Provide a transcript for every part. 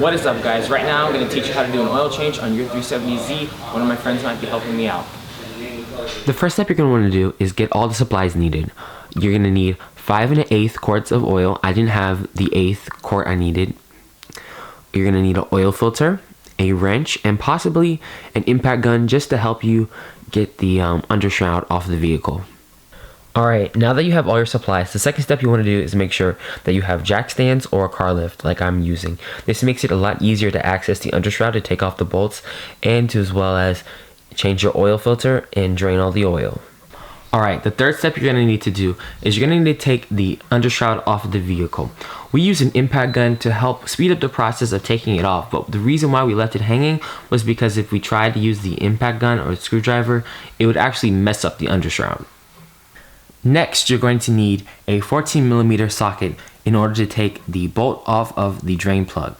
What is up, guys? Right now I'm going to teach you how to do an oil change on your 370Z. One of my friends might be helping me out. The first step you're going to want to do is get all the supplies needed. You're going to need 5 1/8 quarts of oil. I didn't have the 1/8 quart I needed. You're going to need an oil filter, a wrench, and possibly an impact gun just to help you get the undershroud off the vehicle. Alright, now that you have all your supplies, the second step you want to do is make sure that you have jack stands or a car lift like I'm using. This makes it a lot easier to access the undershroud, to take off the bolts, and to as well as change your oil filter and drain all the oil. Alright, the third step you're going to need to do is you're going to need to take the undershroud off of the vehicle. We use an impact gun to help speed up the process of taking it off, but the reason why we left it hanging was because if we tried to use the impact gun or the screwdriver, it would actually mess up the undershroud. Next, you're going to need a 14mm socket in order to take the bolt off of the drain plug.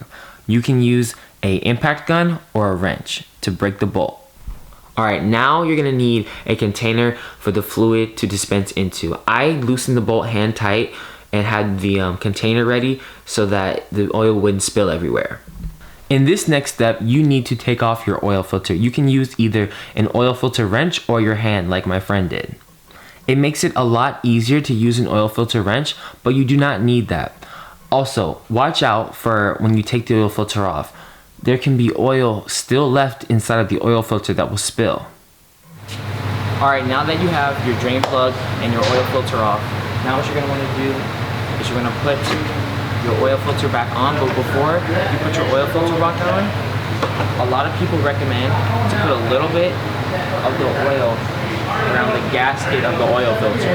You can use an impact gun or a wrench to break the bolt. Alright, now you're going to need a container for the fluid to dispense into. I loosened the bolt hand tight and had the container ready so that the oil wouldn't spill everywhere. In this next step, you need to take off your oil filter. You can use either an oil filter wrench or your hand like my friend did. It makes it a lot easier to use an oil filter wrench, but you do not need that. Also, watch out for when you take the oil filter off. There can be oil still left inside of the oil filter that will spill. Alright, now that you have your drain plug and your oil filter off, now what you're going to want to do is you're going to put your oil filter back on. But before you put your oil filter back on, a lot of people recommend to put a little bit of the oil around the gasket of the oil filter.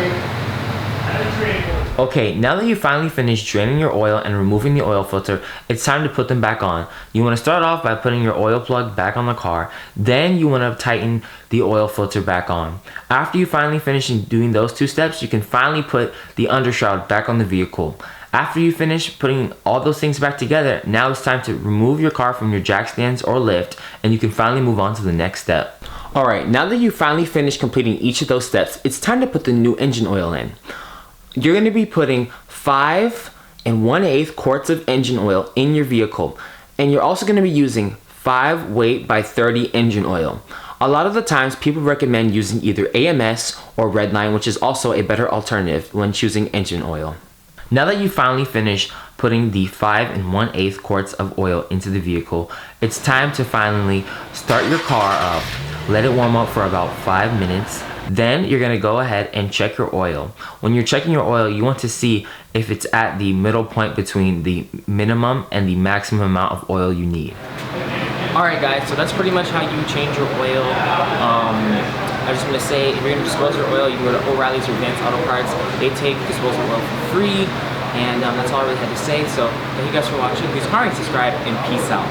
Okay, now that you finally finished draining your oil and removing the oil filter, it's time to put them back on. You want to start off by putting your oil plug back on the car. Then you want to tighten the oil filter back on. After you finally finish doing those two steps, you can finally put the undershroud back on the vehicle. After you finish putting all those things back together, now it's time to remove your car from your jack stands or lift, and you can finally move on to the next step. Alright, now that you finally finished completing each of those steps, it's time to put the new engine oil in. You're going to be putting 5 1/8 quarts of engine oil in your vehicle, and you're also going to be using 5 weight by 30 engine oil. A lot of the times people recommend using either AMS or Redline, which is also a better alternative when choosing engine oil. Now that you finally finished putting the 5 1/8 quarts of oil into the vehicle, it's time to finally start your car up. Let it warm up for about 5 minutes. Then you're going to go ahead and check your oil. When you're checking your oil, you want to see if it's at the middle point between the minimum and the maximum amount of oil you need. Alright guys, so that's pretty much how you change your oil. I just want to say, if you're going to dispose your oil, you can go to O'Reilly's or Advanced Auto Parts. They take disposal oil for free. And that's all I really had to say. So thank you guys for watching. Please comment, subscribe, and peace out.